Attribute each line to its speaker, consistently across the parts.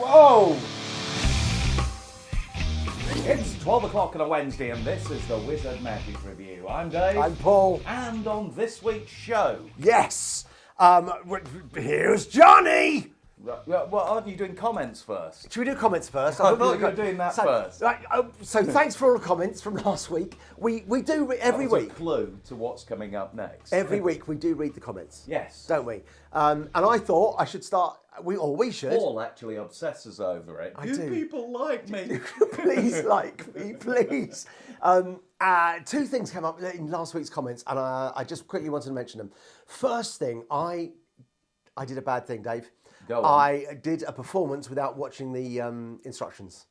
Speaker 1: Whoa! It's 12 o'clock on a Wednesday and this is the Wizard Magic Review. I'm Dave.
Speaker 2: I'm Paul.
Speaker 1: And on this week's show...
Speaker 2: Yes! Here's Johnny!
Speaker 1: Well, aren't you doing comments first?
Speaker 2: Should we do comments first?
Speaker 1: I thought you were doing that first.
Speaker 2: Right, so thanks for all the comments from last week. We do every
Speaker 1: That was
Speaker 2: week.
Speaker 1: a clue to what's coming up next.
Speaker 2: Every week we do read the comments.
Speaker 1: Yes.
Speaker 2: Don't we? And I thought I should start, we should.
Speaker 1: Paul actually obsesses over it.
Speaker 2: I
Speaker 1: do
Speaker 2: do.
Speaker 1: people like me?
Speaker 2: Please like me, please. Two things came up in last week's comments, and I just quickly wanted to mention them. First thing, I did a bad thing, Dave.
Speaker 1: Go on.
Speaker 2: I did a performance without watching the instructions.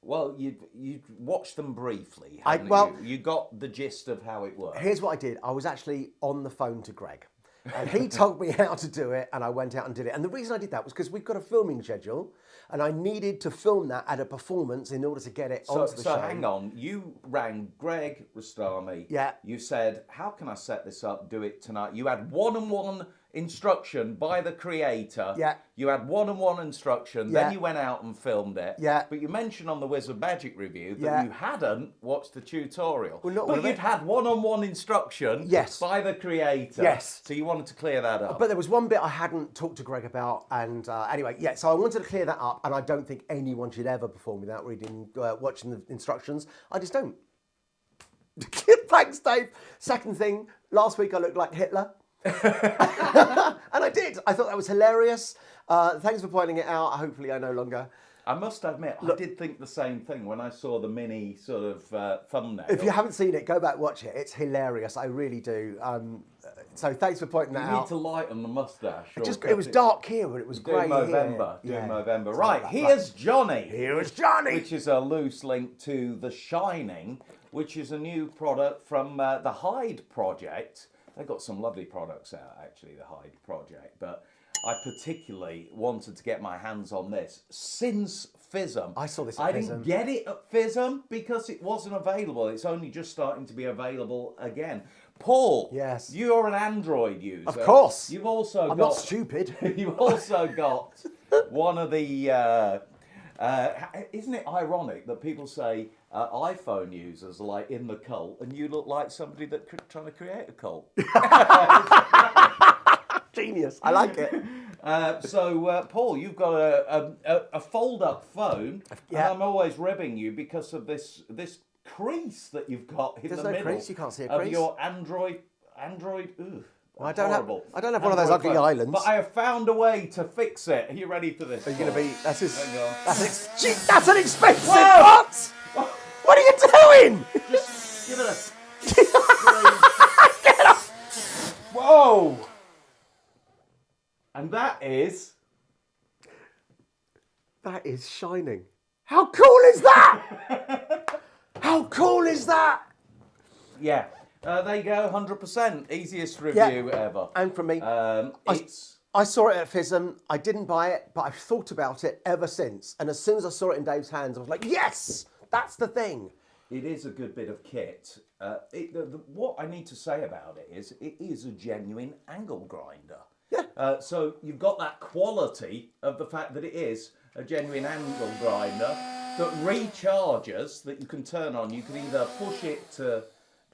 Speaker 1: Well, you watched them briefly,
Speaker 2: I-
Speaker 1: hadn't
Speaker 2: well-
Speaker 1: you? You got the gist of how it worked.
Speaker 2: Here's what I did. I was actually on the phone to Greg. And he told me how to do it, and I went out and did it. And the reason I did that was because we've got a filming schedule, and I needed to film that at a performance in order to get it onto the show.
Speaker 1: So hang on, you rang Greg Rastami.
Speaker 2: Yeah.
Speaker 1: You said, how can I set this up, do it tonight? You had one-on-one instruction by the creator.
Speaker 2: Yeah.
Speaker 1: You had one-on-one instruction,
Speaker 2: Yeah.
Speaker 1: then you went out and filmed it.
Speaker 2: Yeah.
Speaker 1: But you mentioned on the Wizard Magic Review that
Speaker 2: Yeah.
Speaker 1: you hadn't watched the tutorial.
Speaker 2: Well, not all
Speaker 1: but
Speaker 2: of
Speaker 1: you'd
Speaker 2: it.
Speaker 1: had one-on-one instruction
Speaker 2: Yes.
Speaker 1: by the creator.
Speaker 2: Yes.
Speaker 1: So you wanted to clear that up.
Speaker 2: But there was one bit I hadn't talked to Greg about, and anyway, yeah. So I wanted to clear that up, and I don't think anyone should ever perform without watching the instructions. I just don't. Thanks, Dave. Second thing, last week I looked like Hitler, and I did. I thought that was hilarious. Thanks for pointing it out. Hopefully, I no longer.
Speaker 1: I must admit, I did think the same thing when I saw the mini sort of thumbnail.
Speaker 2: If you haven't seen it, go back watch it. It's hilarious. I really do. So thanks for pointing that
Speaker 1: You
Speaker 2: out.
Speaker 1: need to lighten the moustache.
Speaker 2: It was dark here and it was grey
Speaker 1: Doing
Speaker 2: here.
Speaker 1: Movember. Doing
Speaker 2: Yeah.
Speaker 1: Movember. Right, here's Johnny.
Speaker 2: Here's Johnny.
Speaker 1: Which is a loose link to The Shining, which is a new product from the Hyde Project. They've got some lovely products out, actually, the Hyde Project. But I particularly wanted to get my hands on this since FISM.
Speaker 2: I saw this at
Speaker 1: I
Speaker 2: FISM.
Speaker 1: didn't get it at FISM because it wasn't available. It's only just starting to be available again. Paul,
Speaker 2: Yes.
Speaker 1: You're an Android user.
Speaker 2: Of course.
Speaker 1: You've also
Speaker 2: I'm
Speaker 1: got...
Speaker 2: not stupid.
Speaker 1: You've also got one of the... isn't it ironic that people say iPhone users are like in the cult and you look like somebody that's trying to create a cult?
Speaker 2: Genius. I like it.
Speaker 1: So, Paul, you've got a fold-up phone,
Speaker 2: Yeah.
Speaker 1: and I'm always ribbing you because of this crease that you've got in
Speaker 2: There's
Speaker 1: the
Speaker 2: no
Speaker 1: middle
Speaker 2: crease, you can't see a
Speaker 1: of
Speaker 2: crease.
Speaker 1: your Android. Ooh,
Speaker 2: I don't have
Speaker 1: horrible.
Speaker 2: one of those
Speaker 1: Android
Speaker 2: ugly
Speaker 1: phone.
Speaker 2: islands.
Speaker 1: But I have found a way to fix it. Are you ready for this?
Speaker 2: Are you going to be?
Speaker 1: Hang on.
Speaker 2: That's an expensive.
Speaker 1: Whoa!
Speaker 2: What? What are you doing?
Speaker 1: Just give it a... Whoa! And that is...
Speaker 2: That is shining. How cool is that? How cool is that?
Speaker 1: Yeah. There you go, 100%. Easiest review ever.
Speaker 2: And from me,
Speaker 1: It's...
Speaker 2: I saw it at FISM. I didn't buy it, but I've thought about it ever since. And as soon as I saw it in Dave's hands, I was like, yes, that's the thing.
Speaker 1: It is a good bit of kit. What I need to say about it is a genuine angle grinder.
Speaker 2: Yeah.
Speaker 1: So you've got that quality of the fact that it is a genuine angle grinder that recharges, that you can turn on. You can either push it to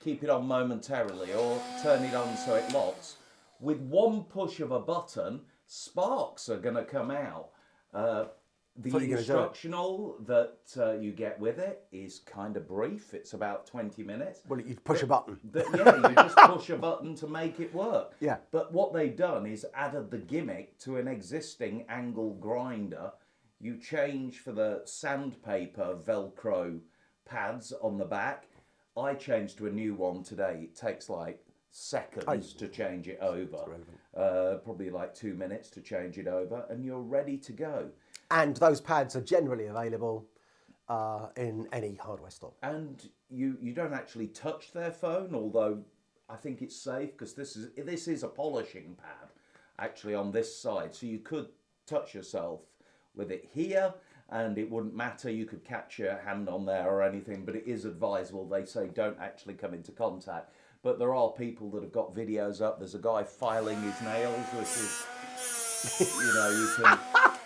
Speaker 1: keep it on momentarily or turn it on so it locks. With one push of a button, sparks are going to come out. The instructional that you get with it is kind of brief. It's about 20 minutes.
Speaker 2: Well, you push a button.
Speaker 1: Yeah, you just push a button to make it work.
Speaker 2: Yeah.
Speaker 1: But what they've done is added the gimmick to an existing angle grinder. You change for the sandpaper Velcro pads on the back. I changed to a new one today. It takes like seconds to change it over. Probably like 2 minutes to change it over, and you're ready to go.
Speaker 2: And those pads are generally available in any hardware store.
Speaker 1: And you don't actually touch their phone, although I think it's safe because this is a polishing pad actually on this side, so you could touch yourself with it here and it wouldn't matter. You could catch your hand on there or anything, but it is advisable. They say don't actually come into contact. But there are people that have got videos up. There's a guy filing his nails, which is, you know, you can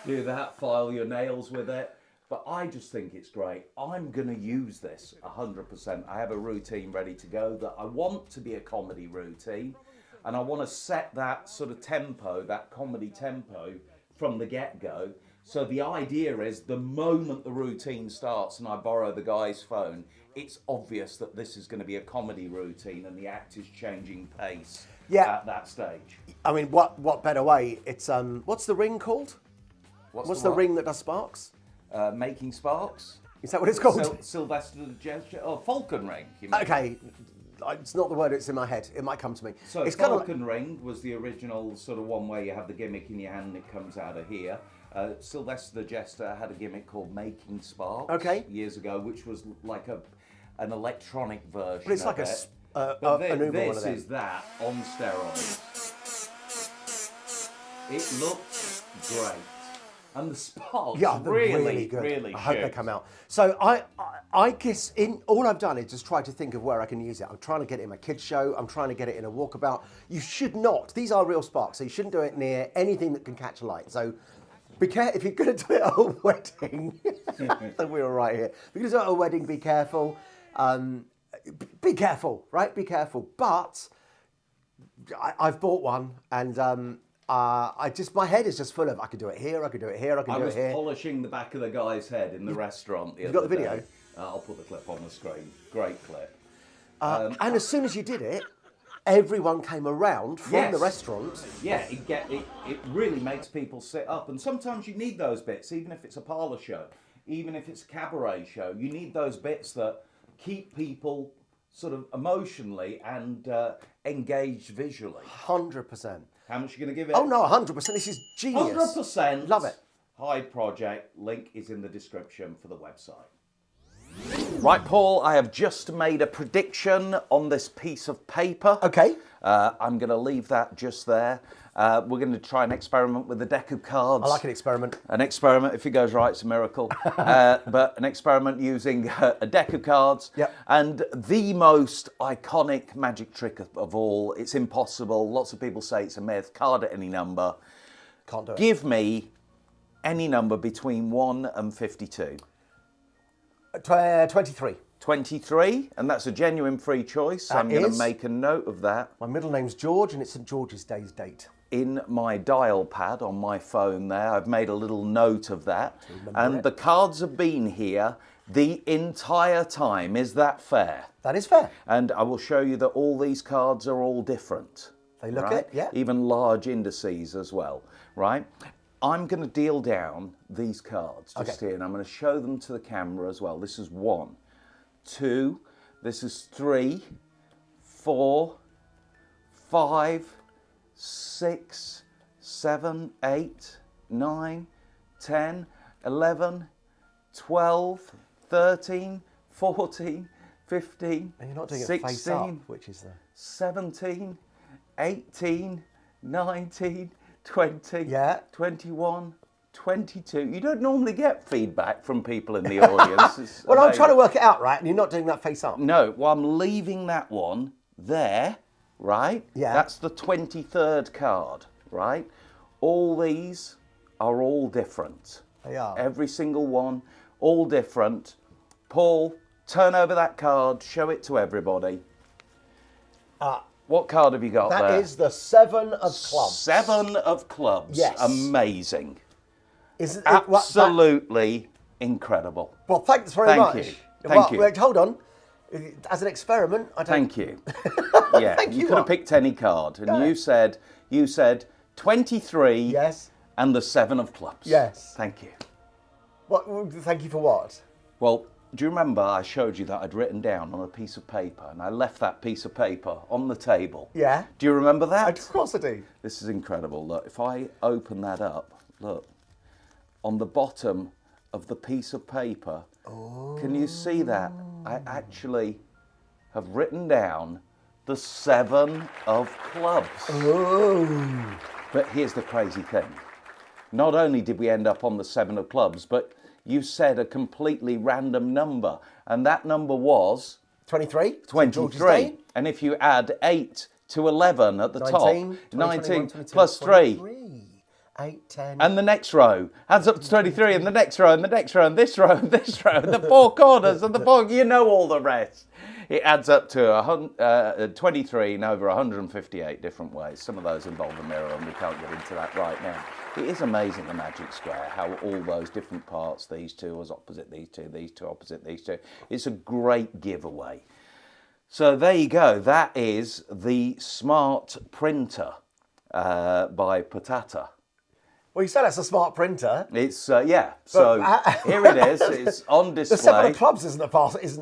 Speaker 1: do that, file your nails with it. But I just think it's great. I'm going to use this 100%. I have a routine ready to go that I want to be a comedy routine. And I want to set that sort of tempo, that comedy tempo from the get-go. So the idea is the moment the routine starts and I borrow the guy's phone, it's obvious that this is going to be a comedy routine and the act is changing pace at that stage.
Speaker 2: I mean, what better way? It's what's the ring called? What's the ring that does sparks?
Speaker 1: Making Sparks.
Speaker 2: Is that what it's called?
Speaker 1: Sylvester the Gesture. Oh, Falcon Ring. You mean.
Speaker 2: Okay, it's not the word that's in my head. It might come to me.
Speaker 1: So
Speaker 2: it's
Speaker 1: Falcon Ring was the original sort of one where you have the gimmick in your hand and it comes out of here. Sylvester the Jester had a gimmick called Making Sparks years ago, which was like an electronic version.
Speaker 2: But it's like
Speaker 1: this is that on steroids. It looks great. And the sparks really good. Really
Speaker 2: I hope they come out. So I guess all I've done is just try to think of where I can use it. I'm trying to get it in my kids' show. I'm trying to get it in a walkabout. You should not. These are real sparks, so you shouldn't do it near anything that can catch light. So be careful if you're going to do it at a wedding. Then we're all right here. If you're going to do it at a wedding, be careful. Be careful, right? Be careful. But I've bought one, and my head is just full of, I could do it here, I could do it here, I could do it here.
Speaker 1: I was polishing the back of the guy's head in the restaurant.
Speaker 2: You got the video?
Speaker 1: I'll put the clip on the screen. Great clip.
Speaker 2: And as soon as you did it, everyone came around from the restaurant.
Speaker 1: Yeah, it really makes people sit up. And sometimes you need those bits, even if it's a parlour show, even if it's a cabaret show. You need those bits that keep people sort of emotionally and engaged visually.
Speaker 2: 100%.
Speaker 1: How much are you going to give it?
Speaker 2: Oh no, 100%. This is genius.
Speaker 1: 100%.
Speaker 2: Love it.
Speaker 1: Hyde Project. Link is in the description for the website. Right, Paul, I have just made a prediction on this piece of paper.
Speaker 2: Okay.
Speaker 1: I'm going to leave that just there. We're going to try an experiment with a deck of cards.
Speaker 2: I like an experiment.
Speaker 1: An experiment, if it goes right, it's a miracle. But an experiment using a deck of cards.
Speaker 2: Yep.
Speaker 1: And the most iconic magic trick of all. It's impossible. Lots of people say it's a myth. Card at any number.
Speaker 2: Can't do it.
Speaker 1: Give me any number between 1 and 52.
Speaker 2: 23.
Speaker 1: 23, and that's a genuine free choice. I'm going to make a note of that.
Speaker 2: My middle name's George, and it's St George's Day's date.
Speaker 1: In my dial pad on my phone there, I've made a little note of that. And the cards have been here the entire time. Is that fair?
Speaker 2: That is fair.
Speaker 1: And I will show you that all these cards are all different.
Speaker 2: They look it, yeah.
Speaker 1: Even large indices as well, right? I'm going to deal down these cards just here, and I'm going to show them to the camera as well. This is 1, 2, this is 3, 4, 5, 6, 7, 8, 9, 10, 11, 12, 13, 14, 15,
Speaker 2: and you're not doing
Speaker 1: 16,
Speaker 2: it face up, which is the
Speaker 1: 17, 18, 19, 20, 21, 22. You don't normally get feedback from people in the audience.
Speaker 2: Well, I'm trying to work it out, right? And you're not doing that face up.
Speaker 1: No, well, I'm leaving that one there, right?
Speaker 2: Yeah.
Speaker 1: That's the 23rd card, right? All these are all different.
Speaker 2: They are.
Speaker 1: Every single one, all different. Paul, turn over that card, show it to everybody. What card have you got there?
Speaker 2: That is the 7 of clubs.
Speaker 1: 7 of clubs.
Speaker 2: Yes.
Speaker 1: Amazing.
Speaker 2: Is it,
Speaker 1: Absolutely incredible.
Speaker 2: Well, thanks very much.
Speaker 1: Thank you. Thank you.
Speaker 2: Wait, hold on. As an experiment, I don't...
Speaker 1: Thank you. Yeah,
Speaker 2: Thank
Speaker 1: you could have picked any card, and you said 23.
Speaker 2: Yes.
Speaker 1: And the 7 of clubs.
Speaker 2: Yes.
Speaker 1: Thank you.
Speaker 2: What? Thank you for what?
Speaker 1: Well, do you remember I showed you that I'd written down on a piece of paper, and I left that piece of paper on the table?
Speaker 2: Yeah.
Speaker 1: Do you remember that?
Speaker 2: Of course I do.
Speaker 1: This is incredible. Look, if I open that up, look, on the bottom of the piece of paper, can you see that? I actually have written down the 7 of clubs.
Speaker 2: Oh.
Speaker 1: But here's the crazy thing. Not only did we end up on the 7 of clubs, but you said a completely random number, and that number was
Speaker 2: 23.
Speaker 1: 23. And if you add 8 to 11 at the
Speaker 2: 19,
Speaker 1: top, 19
Speaker 2: 21,
Speaker 1: plus 3.
Speaker 2: 8, 10.
Speaker 1: And the next row adds up to 23, and the next row, and the next row, and this row, and this row, and the four corners, and the four, you know all the rest. It adds up to 23 in over 158 different ways. Some of those involve a mirror, and we can't get into that right now. It is amazing, the Magic Square, how all those different parts, these two as opposite these two opposite these two. It's a great giveaway. So there you go. That is the Smart Printer by Potata.
Speaker 2: Well, you said that's a smart printer.
Speaker 1: It's, yeah. So here it is. It's on display.
Speaker 2: The Seven of Clubs isn't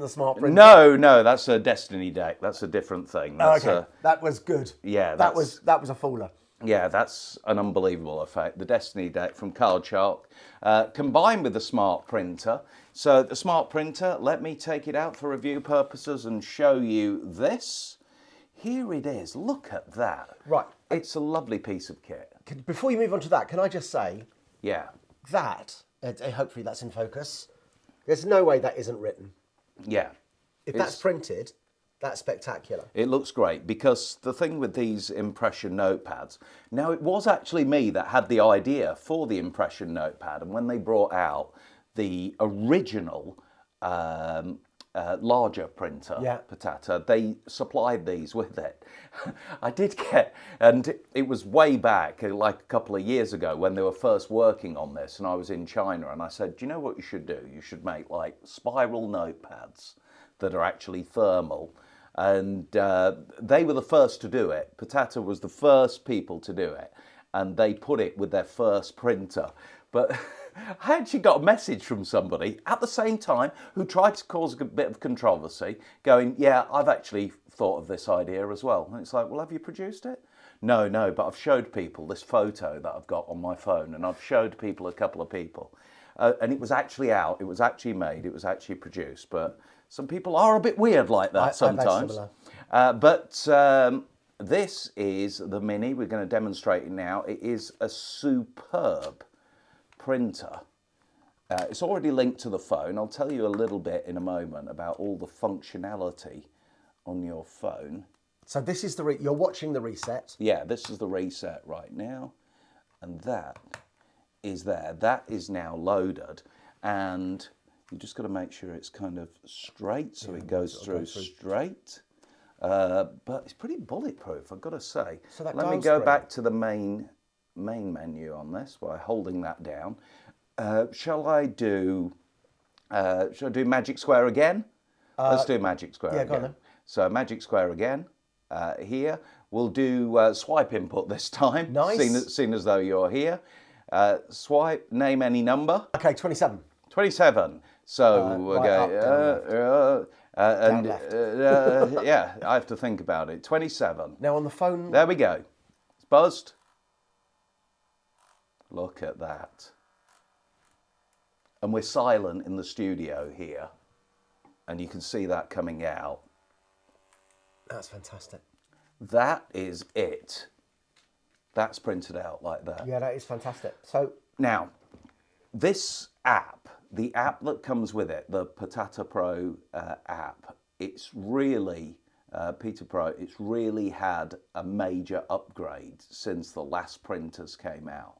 Speaker 2: the smart printer.
Speaker 1: No, that's a Destiny deck. That's a different thing. That's
Speaker 2: Okay, that was good.
Speaker 1: Yeah,
Speaker 2: that was a fooler.
Speaker 1: Yeah, that's an unbelievable effect. The Destiny deck from Card Shark, combined with the Smart Printer. So the Smart Printer, let me take it out for review purposes and show you this. Here it is. Look at that.
Speaker 2: Right.
Speaker 1: It's a lovely piece of kit.
Speaker 2: Before you move on to that, can I just say
Speaker 1: Yeah.
Speaker 2: that, hopefully that's in focus, there's no way that isn't written.
Speaker 1: Yeah.
Speaker 2: If that's printed, that's spectacular.
Speaker 1: It looks great, because the thing with these impression notepads, now it was actually me that had the idea for the impression notepad, and when they brought out the original larger printer, Potata, they supplied these with it. I did get, and it was way back, like a couple of years ago, when they were first working on this, and I was in China, and I said, do you know what you should do? You should make like spiral notepads that are actually thermal. And they were the first to do it. Potata was the first people to do it, and they put it with their first printer. But I actually got a message from somebody at the same time who tried to cause a bit of controversy, going, yeah, I've actually thought of this idea as well. And it's like, well, have you produced it? No, but I've showed people this photo that I've got on my phone, and I've showed people a couple of people. And it was actually out, it was actually made, it was actually produced, but some people are a bit weird like that sometimes. This is the Mini. We're going to demonstrate it now. It is a superb printer. It's already linked to the phone. I'll tell you a little bit in a moment about all the functionality on your phone.
Speaker 2: So this is you're watching the reset.
Speaker 1: Yeah, this is the reset right now. And that is there. That is now loaded. And you just got to make sure it's kind of straight, so it goes through straight. But it's pretty bulletproof, I've got to say.
Speaker 2: So that
Speaker 1: Let me go back to the main menu on this by holding that down. Shall I do Magic Square again? Let's do Magic Square again.
Speaker 2: Go on then.
Speaker 1: So Magic Square again. Here we'll do swipe input this time.
Speaker 2: Nice.
Speaker 1: Seeing as though you're here. Swipe. Name any number.
Speaker 2: Okay, 27.
Speaker 1: 27. So yeah, I have to think about it. 27.
Speaker 2: Now on the phone.
Speaker 1: There we go. It's buzzed. Look at that. And we're silent in the studio here, and you can see that coming out.
Speaker 2: That's fantastic.
Speaker 1: That is it. That's printed out like that.
Speaker 2: Yeah, that is fantastic. So
Speaker 1: now, this app, the app that comes with it, the Potata Pro app, it's really, Peter Pro, it's really had a major upgrade since the last printers came out.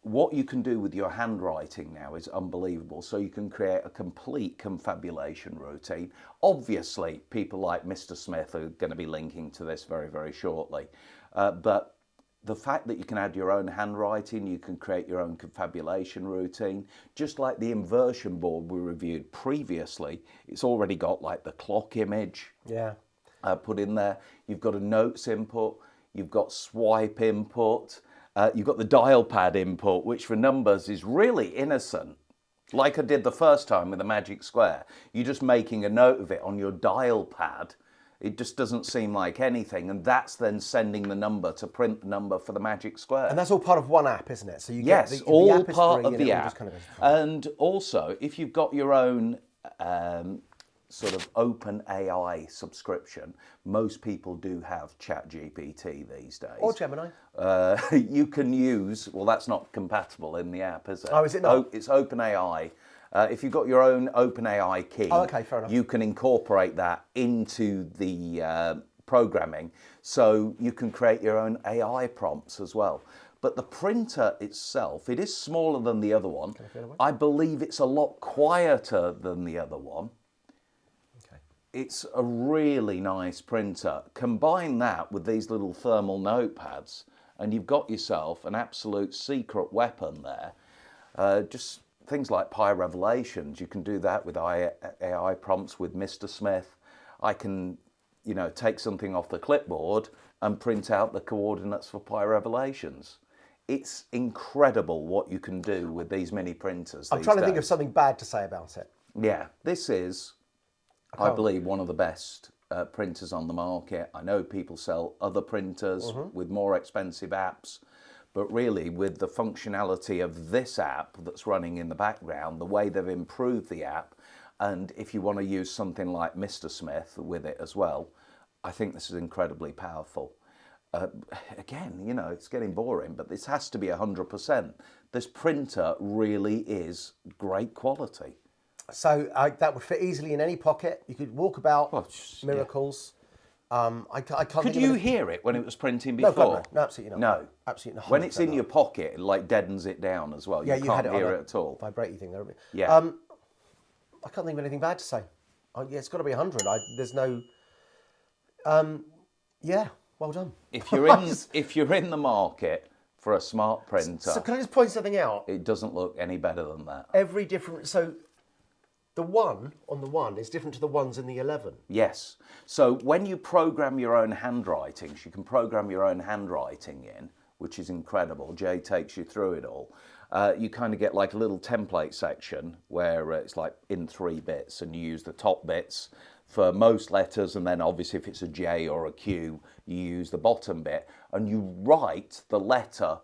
Speaker 1: What you can do with your handwriting now is unbelievable. So you can create a complete confabulation routine. Obviously, people like Mr. Smith are going to be linking to this very, very shortly. But the fact that you can add your own handwriting, you can create your own confabulation routine, just like the inversion board we reviewed previously, it's already got like the clock image put in there. You've got a notes input, you've got swipe input, you've got the dial pad input, which for numbers is really innocent. Like I did the first time with the Magic Square. You're just making a note of it on your dial pad. It just doesn't seem like anything, and that's then sending the number to print the number for the Magic Square.
Speaker 2: And that's all part of one app, isn't it? So you
Speaker 1: yes,
Speaker 2: get
Speaker 1: all
Speaker 2: the app
Speaker 1: part
Speaker 2: free,
Speaker 1: of the app. And also, if you've got your own sort of open AI subscription, most people do have ChatGPT these days.
Speaker 2: Or Gemini.
Speaker 1: You can use, well, that's not compatible in the app, is it?
Speaker 2: Oh, is it not?
Speaker 1: It's OpenAI. If you've got your own OpenAI key,
Speaker 2: okay, fair enough.
Speaker 1: You can incorporate that into the programming, so you can create your own AI prompts as well. But the printer itself, it is smaller than the other one.
Speaker 2: Can I feel away?
Speaker 1: I believe it's a lot quieter than the other one.
Speaker 2: Okay.
Speaker 1: It's a really nice printer. Combine that with these little thermal notepads, and you've got yourself an absolute secret weapon there. Just things like Pi Revelations, you can do that with AI prompts with Mr. Smith. I can, take something off the clipboard and print out the coordinates for Pi Revelations. It's incredible what you can do with these mini printers.
Speaker 2: I'm trying to think of something bad to say about it.
Speaker 1: Yeah, this is, I believe, one of the best printers on the market. I know people sell other printers with more expensive apps, but really with the functionality of this app that's running in the background, the way they've improved the app, and if you want to use something like Mr. Smith with it as well, I think this is incredibly powerful. Again, it's getting boring, but this has to be 100%. This printer really is great quality.
Speaker 2: So that would fit easily in any pocket. You could walk about, miracles. I can't
Speaker 1: Could
Speaker 2: think of
Speaker 1: you
Speaker 2: any-
Speaker 1: hear it when it was printing
Speaker 2: No,
Speaker 1: before?
Speaker 2: God, no, absolutely not.
Speaker 1: No.
Speaker 2: Absolutely not.
Speaker 1: When it's in
Speaker 2: 100%
Speaker 1: your pocket, it like deadens it down as well.
Speaker 2: Yeah,
Speaker 1: you
Speaker 2: you had
Speaker 1: can't
Speaker 2: it
Speaker 1: hear
Speaker 2: on
Speaker 1: it at all.
Speaker 2: Vibrate thing there.
Speaker 1: Yeah.
Speaker 2: I can't think of anything bad to say. Yeah, it's got to be 100. There's no. Yeah, well done.
Speaker 1: If you're in the market for a smart printer,
Speaker 2: So can I just point something out?
Speaker 1: it doesn't look any better than that.
Speaker 2: Every different. So the one on the one is different to the ones in the 11.
Speaker 1: Yes. So when you program your own handwritings, you can program your own handwriting in, which is incredible. Jay takes you through it all. You kind of get like a little template section where it's like in 3 bits, and you use the top bits for most letters, and then obviously if it's a J or a Q, you use the bottom bit, and you write the letter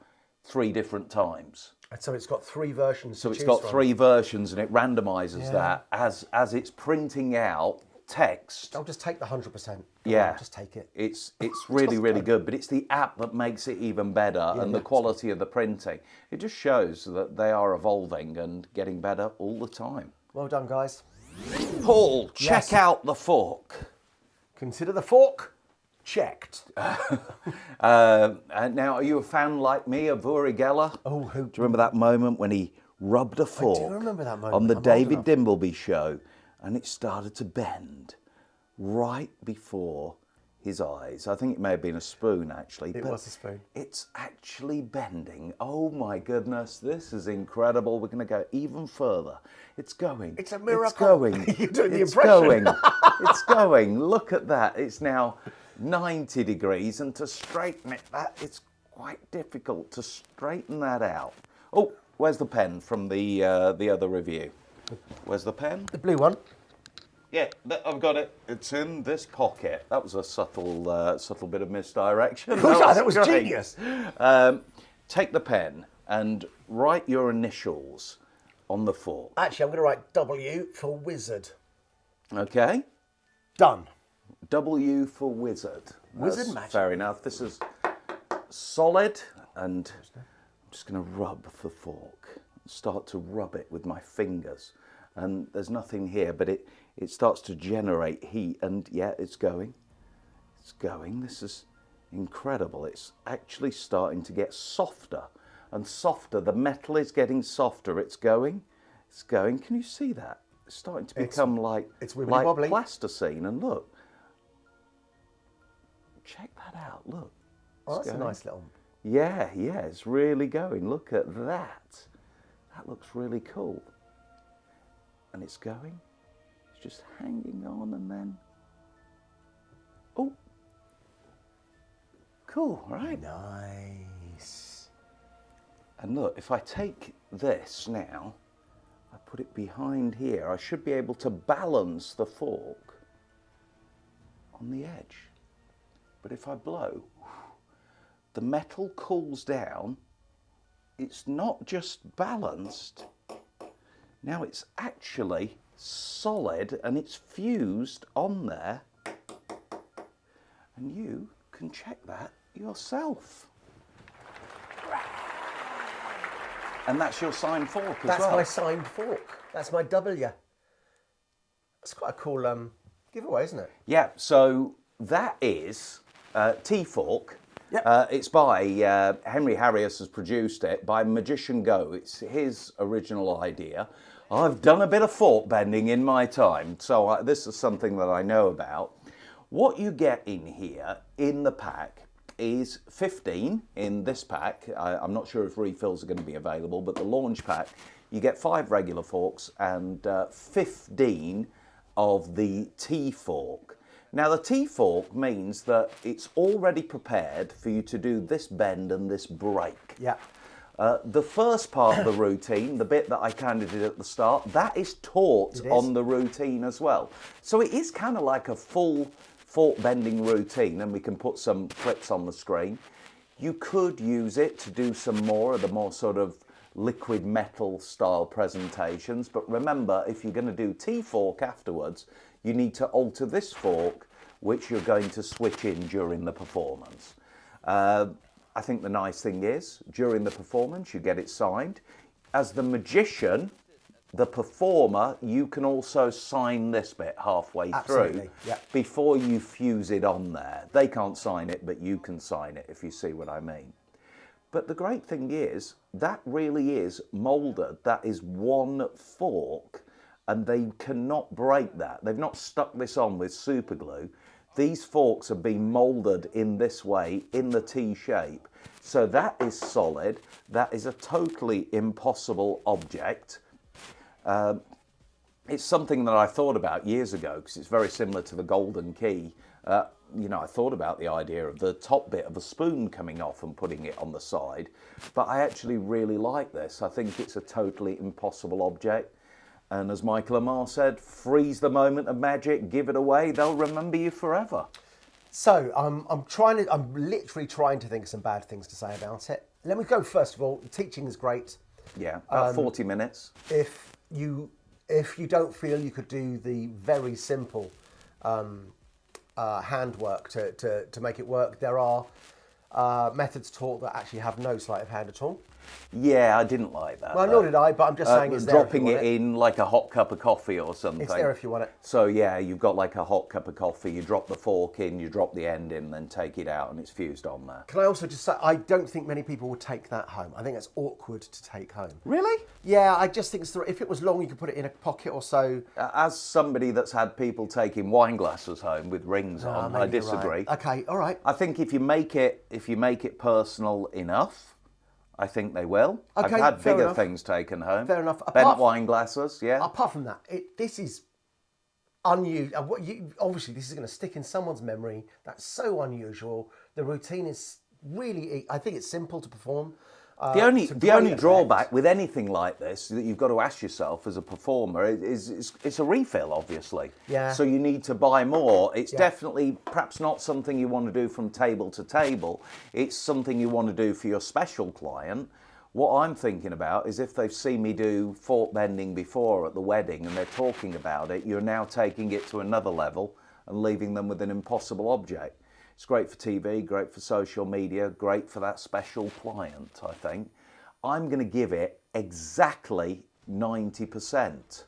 Speaker 1: 3 different times.
Speaker 2: And so it's got 3 versions.
Speaker 1: So it's got 3 versions, and it randomizes that as it's printing out text.
Speaker 2: I'll just take the 100%.
Speaker 1: Yeah,
Speaker 2: Just take it.
Speaker 1: It's really good, but it's the app that makes it even better, and the quality of the printing. It just shows that they are evolving and getting better all the time.
Speaker 2: Well done, guys.
Speaker 1: Paul, check out the fork.
Speaker 2: Consider the fork checked.
Speaker 1: Now, are you a fan like me of Uri Geller?
Speaker 2: Oh, who?
Speaker 1: Do you remember that moment when he rubbed a fork
Speaker 2: remember that moment.
Speaker 1: on the
Speaker 2: I'm old
Speaker 1: David
Speaker 2: enough.
Speaker 1: Dimbleby show, and it started to bend right before his eyes? I think it may have been a spoon, actually.
Speaker 2: It was a spoon.
Speaker 1: It's actually bending. Oh my goodness, this is incredible. We're going to go even further. It's going.
Speaker 2: It's a miracle.
Speaker 1: It's going.
Speaker 2: You're doing the
Speaker 1: It's
Speaker 2: impression.
Speaker 1: going. It's going. Look at that. It's now 90 degrees, and to straighten it, it's quite difficult to straighten that out. Oh, where's the pen from the other review? Where's the pen?
Speaker 2: The blue one.
Speaker 1: Yeah, I've got it. It's in this pocket. That was a subtle bit of misdirection.
Speaker 2: That was
Speaker 1: great.
Speaker 2: genius.
Speaker 1: Take the pen and write your initials on the fork.
Speaker 2: Actually, I'm going to write W for wizard.
Speaker 1: Okay?
Speaker 2: Done.
Speaker 1: W for wizard.
Speaker 2: Wizard
Speaker 1: That's
Speaker 2: magic.
Speaker 1: fair enough. This is solid, and I'm just going to rub the fork. Start to rub it with my fingers. And there's nothing here, but it starts to generate heat, and yeah, it's going. It's going. This is incredible. It's actually starting to get softer and softer. The metal is getting softer. It's going. It's going. Can you see that? It's starting to become like
Speaker 2: wibbly-wobbly.
Speaker 1: plasticine. And look. Check that out. Look.
Speaker 2: Oh,
Speaker 1: It's
Speaker 2: that's a
Speaker 1: going.
Speaker 2: nice little.
Speaker 1: Yeah, it's really going. Look at that. That looks really cool. And it's going. It's just hanging on, and then. Oh. Cool, right?
Speaker 2: Nice.
Speaker 1: And look, if I take this now, I put it behind here, I should be able to balance the fork on the edge. But if I blow, the metal cools down. It's not just balanced. Now it's actually solid, and it's fused on there. And you can check that yourself. And that's your signed fork as
Speaker 2: That's
Speaker 1: well.
Speaker 2: my signed fork. That's my W. That's quite a cool giveaway, isn't it?
Speaker 1: Yeah, so that is T-Fork.
Speaker 2: Yep.
Speaker 1: It's by Henry Harrius has produced it by Magician Go. It's his original idea. I've done a bit of fork bending in my time, so this is something that I know about. What you get in here in the pack is 15 in this pack. I'm not sure if refills are going to be available, but the launch pack, you get 5 regular forks and 15 of the T-fork. Now the T-fork means that it's already prepared for you to do this bend and this break.
Speaker 2: Yeah.
Speaker 1: The first part of the routine, the bit that I kind of did at the start, that is taught on the routine as well. So it is kind of like a full fork bending routine, and we can put some clips on the screen. You could use it to do some more of the more sort of liquid metal style presentations, but remember, if you're going to do T-fork afterwards, you need to alter this fork, which you're going to switch in during the performance. I think the nice thing is, during the performance, you get it signed. As the magician, the performer, you can also sign this bit halfway through before you fuse it on there. They can't sign it, but you can sign it, if you see what I mean. But the great thing is, that really is moulded. That is one fork, and they cannot break that. They've not stuck this on with super glue. These forks have been moulded in this way, in the T shape. So that is solid. That is a totally impossible object. It's something that I thought about years ago, because it's very similar to the golden key. You know, I thought about the idea of the top bit of a spoon coming off and putting it on the side, but I actually really like this. I think it's a totally impossible object. And as Michael Amar said, freeze the moment of magic, give it away, they'll remember you forever.
Speaker 2: So I'm literally trying to think of some bad things to say about it. Let me go first of all. The teaching is great.
Speaker 1: Yeah, about 40 minutes.
Speaker 2: If you don't feel you could do the very simple handwork to make it work, there are methods taught that actually have no sleight of hand at all.
Speaker 1: Yeah, I didn't like that.
Speaker 2: Well, nor did I, but I'm just saying it's there.
Speaker 1: Dropping it in like a hot cup of coffee or something.
Speaker 2: It's there if you want it.
Speaker 1: So yeah, you've got like a hot cup of coffee, you drop the fork in, you drop the end in, then take it out and it's fused on there.
Speaker 2: Can I also just say, I don't think many people would take that home. I think it's awkward to take home.
Speaker 1: Really?
Speaker 2: Yeah, I just think if it was long, you could put it in a pocket or so.
Speaker 1: As somebody that's had people taking wine glasses home with rings on, I disagree.
Speaker 2: Right. Okay, all right.
Speaker 1: I think if you make it personal enough, I think they will.
Speaker 2: Okay,
Speaker 1: I've had bigger things taken home.
Speaker 2: Fair enough.
Speaker 1: Bent wine glasses, yeah.
Speaker 2: Apart from that, this is unusual. Obviously, this is going to stick in someone's memory. That's so unusual. The routine is really, I think it's simple to perform.
Speaker 1: The only drawback with anything like this that you've got to ask yourself as a performer is it's a refill, obviously.
Speaker 2: Yeah.
Speaker 1: So you need to buy more. It's definitely perhaps not something you want to do from table to table. It's something you want to do for your special client. What I'm thinking about is if they've seen me do fork bending before at the wedding and they're talking about it, you're now taking it to another level and leaving them with an impossible object. It's great for TV, great for social media, great for that special client, I think. I'm going to give it exactly 90%.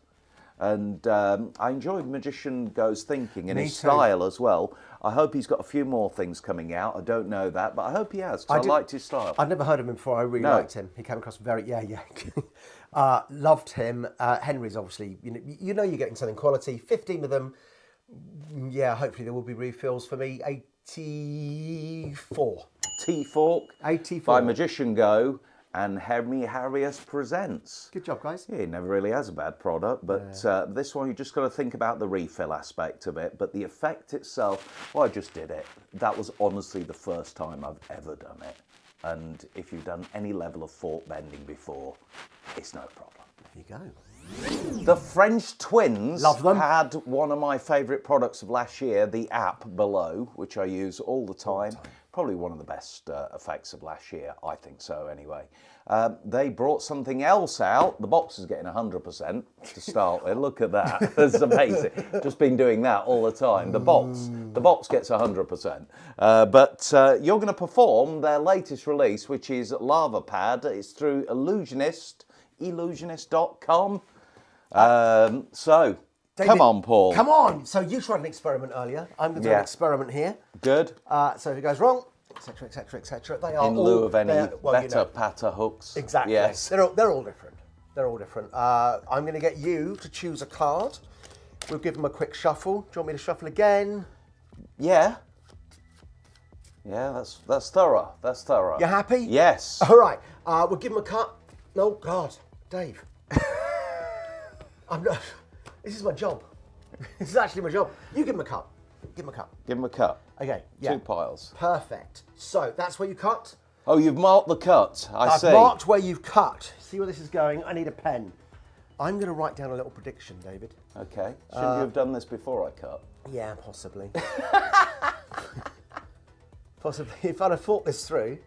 Speaker 1: And I enjoyed Magician Go's thinking and his style as well. I hope he's got a few more things coming out. I don't know that, but I hope he has, because I liked his style.
Speaker 2: I'd never heard of him before. I really liked him. He came across very, loved him. Henry's obviously, you know you're getting something quality. 15 of them. Yeah, hopefully there will be refills for me. 84.
Speaker 1: T-fork
Speaker 2: 84.
Speaker 1: by Magician Go and Henry Harrius presents.
Speaker 2: Good job, guys.
Speaker 1: Yeah, he never really has a bad product, but this one you just got to think about the refill aspect of it. But the effect itself, well, I just did it. That was honestly the first time I've ever done it. And if you've done any level of fork bending before, it's no problem.
Speaker 2: There you go.
Speaker 1: The French Twins
Speaker 2: Love them.
Speaker 1: had one of my favourite products of last year, the app below, which I use all the time. Probably one of the best effects of last year, I think so anyway. They brought something else out. The box is getting 100% to start with. Look at that. That's amazing. Just been doing that all the time. The box gets 100%. But you're going to perform their latest release, which is Lava Pad. It's through illusionist.com. So, David, come on, Paul.
Speaker 2: Come on. So you tried an experiment earlier. I'm going to do an experiment here.
Speaker 1: Good.
Speaker 2: So if it goes wrong, etc., etc., etc. They are
Speaker 1: In lieu of any
Speaker 2: well,
Speaker 1: better patter hooks.
Speaker 2: Exactly.
Speaker 1: Yes.
Speaker 2: They're all different. They're all different. I'm going to get you to choose a card. We'll give them a quick shuffle. Do you want me to shuffle again?
Speaker 1: Yeah. Yeah, that's thorough. That's thorough.
Speaker 2: You happy?
Speaker 1: Yes.
Speaker 2: All right. We'll give them a cut. No, God, Dave. I'm not. This is my job. This is actually my job. You give them a cut. Give them a cut.
Speaker 1: Give him a cut.
Speaker 2: Okay. Yeah.
Speaker 1: 2 piles.
Speaker 2: Perfect. So that's where you cut.
Speaker 1: Oh, you've marked the cut.
Speaker 2: I've
Speaker 1: see.
Speaker 2: marked where you've cut. See where this is going? I need a pen. I'm going to write down a little prediction, David.
Speaker 1: Okay. Shouldn't you have done this before I cut?
Speaker 2: Yeah, possibly. Possibly. If I'd have thought this through,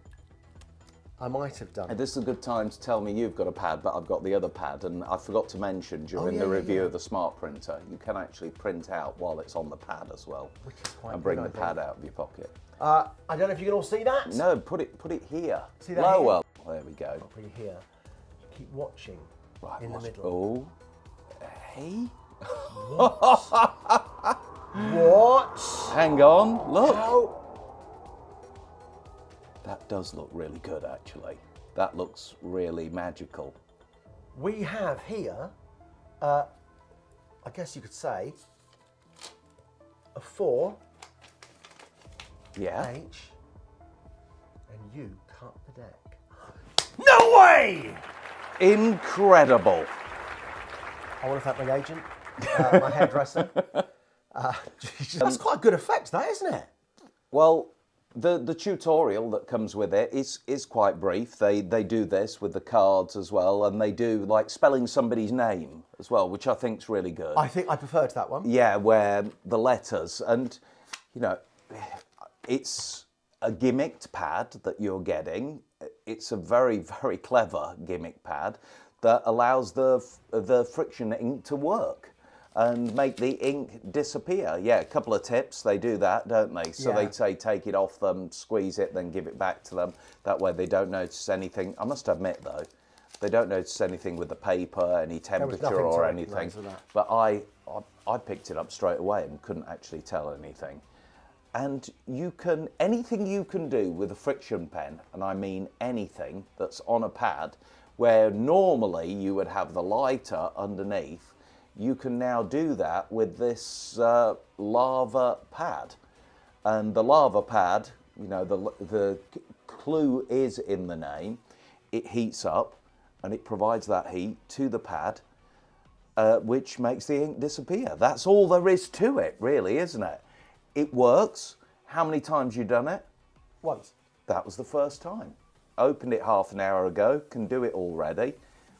Speaker 2: I might have done.
Speaker 1: And this is a good time to tell me you've got a pad, but I've got the other pad, and I forgot to mention during the review of the smart printer, you can actually print out while it's on the pad as well,
Speaker 2: Which is quite
Speaker 1: and bring
Speaker 2: good,
Speaker 1: the
Speaker 2: I
Speaker 1: pad out of your pocket.
Speaker 2: I don't know if you can all see that.
Speaker 1: No, put it here.
Speaker 2: See that
Speaker 1: lower. There we go.
Speaker 2: I'll put it here. Keep watching.
Speaker 1: Right,
Speaker 2: in the
Speaker 1: watch-
Speaker 2: middle.
Speaker 1: Oh, hey.
Speaker 2: What?
Speaker 1: Hang on. Look.
Speaker 2: Oh.
Speaker 1: That does look really good, actually. That looks really magical.
Speaker 2: We have here, I guess you could say, a 4
Speaker 1: Yeah.
Speaker 2: H, and you cut the deck. No way!
Speaker 1: Incredible.
Speaker 2: I want to thank my agent, my hairdresser. That's quite a good effect, that, isn't it?
Speaker 1: Well, the tutorial that comes with it is quite brief. They do this with the cards as well, and they do like spelling somebody's name as well, which I think's really good.
Speaker 2: I think I preferred that one.
Speaker 1: Yeah, where the letters, and you know, it's a gimmicked pad that you're getting. It's a very, very clever gimmick pad that allows the friction ink to work and make the ink disappear. Yeah, a couple of tips, they do that, don't they? So
Speaker 2: Yeah.
Speaker 1: they say take it off them, squeeze it, then give it back to them. That way they don't notice anything. I must admit though, they don't notice anything with the paper, any temperature
Speaker 2: nothing
Speaker 1: or
Speaker 2: to
Speaker 1: anything.
Speaker 2: recognise with that.
Speaker 1: But I picked it up straight away and couldn't actually tell anything. And anything you can do with a friction pen, and I mean anything that's on a pad, where normally you would have the lighter underneath, you can now do that with this lava pad. And the lava pad, you know, the clue is in the name. It heats up and it provides that heat to the pad, which makes the ink disappear. That's all there is to it, really, isn't it? It works. How many times you done it?
Speaker 2: Once.
Speaker 1: That was the first time. Opened it half an hour ago, can do it already.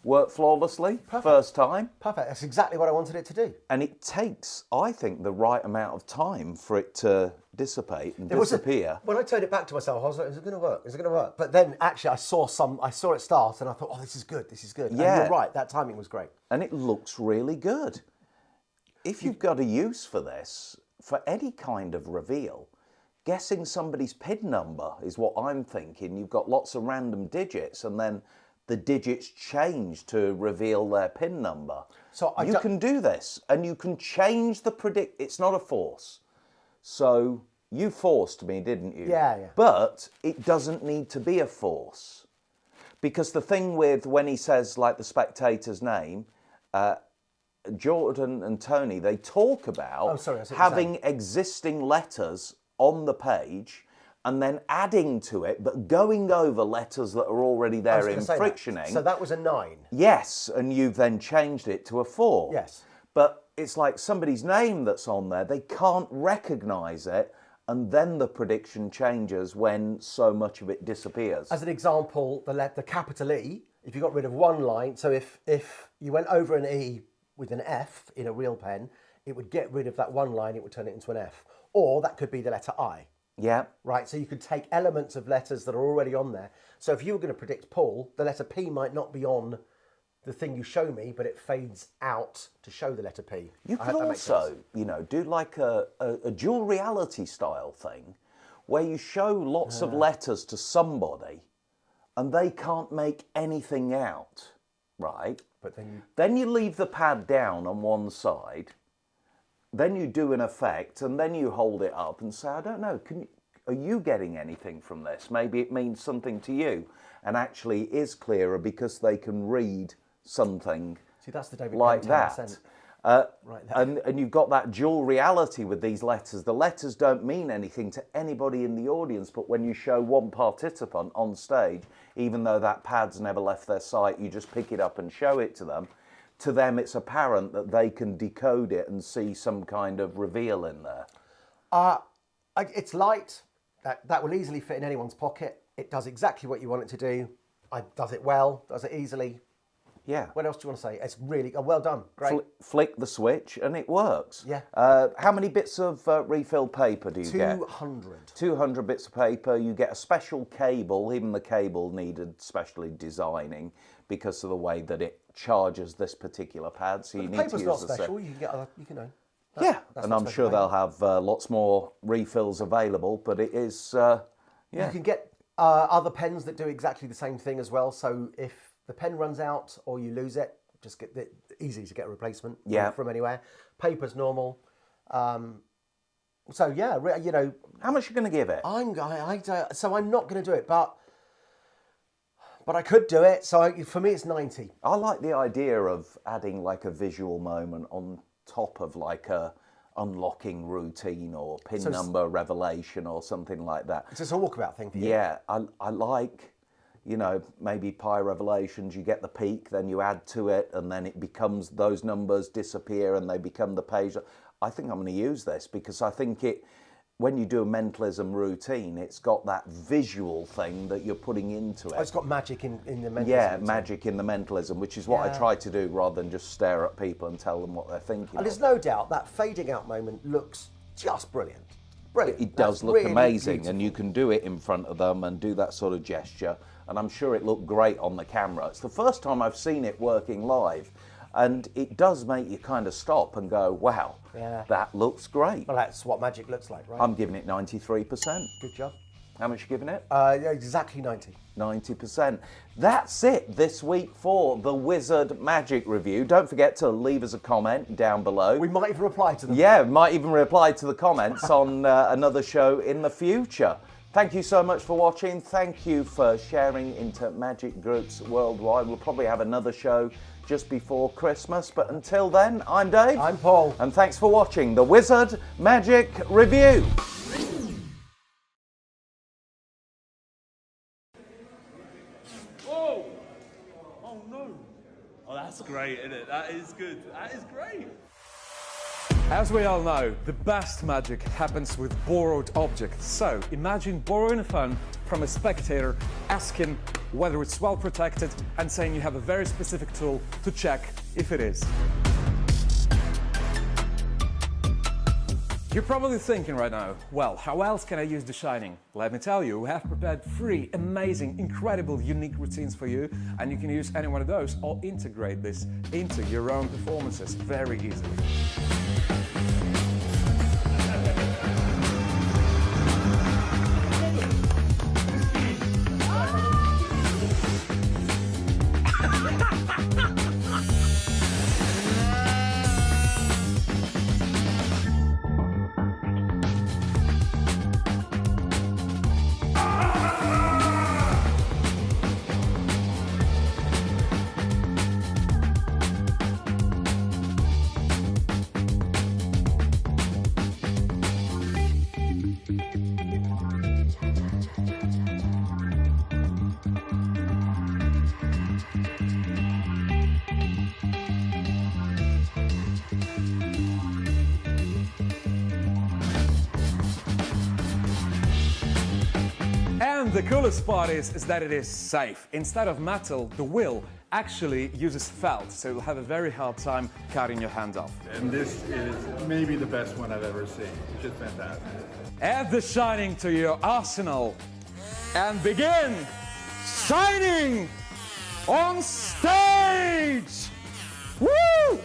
Speaker 1: Worked flawlessly, first time.
Speaker 2: Perfect. That's exactly what I wanted it to do.
Speaker 1: And it takes, I think, the right amount of time for it to dissipate and disappear.
Speaker 2: When I turned it back to myself, I was like, is it going to work? Is it going to work? But then actually I saw it start and I thought, oh, this is good. This is good.
Speaker 1: Yeah.
Speaker 2: And you're right. That timing was great.
Speaker 1: And it looks really good. If you've got a use for this, for any kind of reveal, guessing somebody's PIN number is what I'm thinking. You've got lots of random digits and then the digits change to reveal their PIN number.
Speaker 2: So
Speaker 1: you can do this and you can change the predict. It's not a force. So you forced me, didn't you?
Speaker 2: Yeah, yeah.
Speaker 1: But it doesn't need to be a force. Because the thing with when he says like the spectator's name, Jordan and Tony, they talk about having existing letters on the page and then adding to it, but going over letters that are already there in frictioning.
Speaker 2: So that was a 9.
Speaker 1: Yes, and you've then changed it to a 4.
Speaker 2: Yes.
Speaker 1: But it's like somebody's name that's on there, they can't recognise it, and then the prediction changes when so much of it disappears.
Speaker 2: As an example, the capital E, if you got rid of one line, so if you went over an E with an F in a real pen, it would get rid of that one line, it would turn it into an F. Or that could be the letter I.
Speaker 1: Yeah.
Speaker 2: Right, so you could take elements of letters that are already on there. So if you were going to predict Paul, the letter P might not be on the thing you show me, but it fades out to show the letter P.
Speaker 1: You could also, you know, do like a dual reality style thing where you show lots of letters to somebody and they can't make anything out, right?
Speaker 2: But
Speaker 1: then you leave the pad down on one side, then you do an effect, and then you hold it up and say, I don't know, are you getting anything from this? Maybe it means something to you and actually is clearer because they can read something
Speaker 2: See, that's the David
Speaker 1: like
Speaker 2: Cameron
Speaker 1: that.
Speaker 2: 10%. Right there.
Speaker 1: And you've got that dual reality with these letters. The letters don't mean anything to anybody in the audience, but when you show one participant on stage, even though that pad's never left their sight, you just pick it up and show it to them. To them, it's apparent that they can decode it and see some kind of reveal in there.
Speaker 2: It's light. That will easily fit in anyone's pocket. It does exactly what you want it to do. It does it well, does it easily.
Speaker 1: Yeah.
Speaker 2: What else do you want to say? It's really well done. Great.
Speaker 1: Flick the switch and it works.
Speaker 2: Yeah.
Speaker 1: How many bits of refilled paper do you get?
Speaker 2: 200.
Speaker 1: 200 bits of paper. You get a special cable. Even the cable needed specially designing because of the way that it charges this particular pad. So you need to
Speaker 2: Paper's
Speaker 1: use
Speaker 2: not
Speaker 1: the
Speaker 2: special. You can get other, you know.
Speaker 1: Yeah,
Speaker 2: that's
Speaker 1: and
Speaker 2: not
Speaker 1: I'm sure
Speaker 2: special
Speaker 1: they'll have lots more refills available, but it is,
Speaker 2: You can get other pens that do exactly the same thing as well. So if the pen runs out or you lose it, just get it easy to get a replacement from anywhere. Paper's normal. So yeah, you know.
Speaker 1: How much are you going to give it?
Speaker 2: So I'm not going to do it, but I could do it. So for me, it's 90.
Speaker 1: I like the idea of adding like a visual moment on top of like a unlocking routine or pin number revelation or something like that.
Speaker 2: It's just a walkabout thing for you.
Speaker 1: Yeah, I like, you know, maybe Pi Revelations, you get the peak, then you add to it, and then it becomes, those numbers disappear and they become the page. I think I'm going to use this because I think when you do a mentalism routine, it's got that visual thing that you're putting into it.
Speaker 2: Oh, it's got magic in the mentalism.
Speaker 1: Yeah, magic in the mentalism, which is what I try to do rather than just stare at people and tell them what they're thinking.
Speaker 2: And there's no doubt that fading out moment looks just brilliant. Brilliant.
Speaker 1: It does
Speaker 2: That's
Speaker 1: look
Speaker 2: really
Speaker 1: amazing,
Speaker 2: beautiful.
Speaker 1: and you can do it in front of them and do that sort of gesture. And I'm sure it looked great on the camera. It's the first time I've seen it working live, and it does make you kind of stop and go, wow, that looks great.
Speaker 2: Well, that's what magic looks like, right?
Speaker 1: I'm giving it 93%.
Speaker 2: Good job.
Speaker 1: How much are you giving it?
Speaker 2: Exactly 90.
Speaker 1: 90%. That's it this week for the Wizard Magic Review. Don't forget to leave us a comment down below.
Speaker 2: We might even reply to them.
Speaker 1: Yeah, might even reply to the comments on another show in the future. Thank you so much for watching. Thank you for sharing into magic groups worldwide. We'll probably have another show just before Christmas. But until then, I'm Dave.
Speaker 2: I'm Paul.
Speaker 1: And thanks for watching the Wizard Magic Review.
Speaker 3: Oh! Oh no! Oh, that's great, isn't it? That is good. That is great.
Speaker 4: As we all know, the best magic happens with borrowed objects. So imagine borrowing a phone from a spectator, asking whether it's well protected and saying you have a very specific tool to check if it is. You're probably thinking right now, well, how else can I use The Shining? Let me tell you, we have prepared 3 amazing, incredible, unique routines for you, and you can use any one of those or integrate this into your own performances very easily. And the coolest part is that it is safe. Instead of metal, the wheel actually uses felt, so you'll have a very hard time cutting your hand off.
Speaker 5: And this is maybe the best one I've ever seen. It's just fantastic.
Speaker 4: Add The Shining to your arsenal and begin shining on stage! Woo!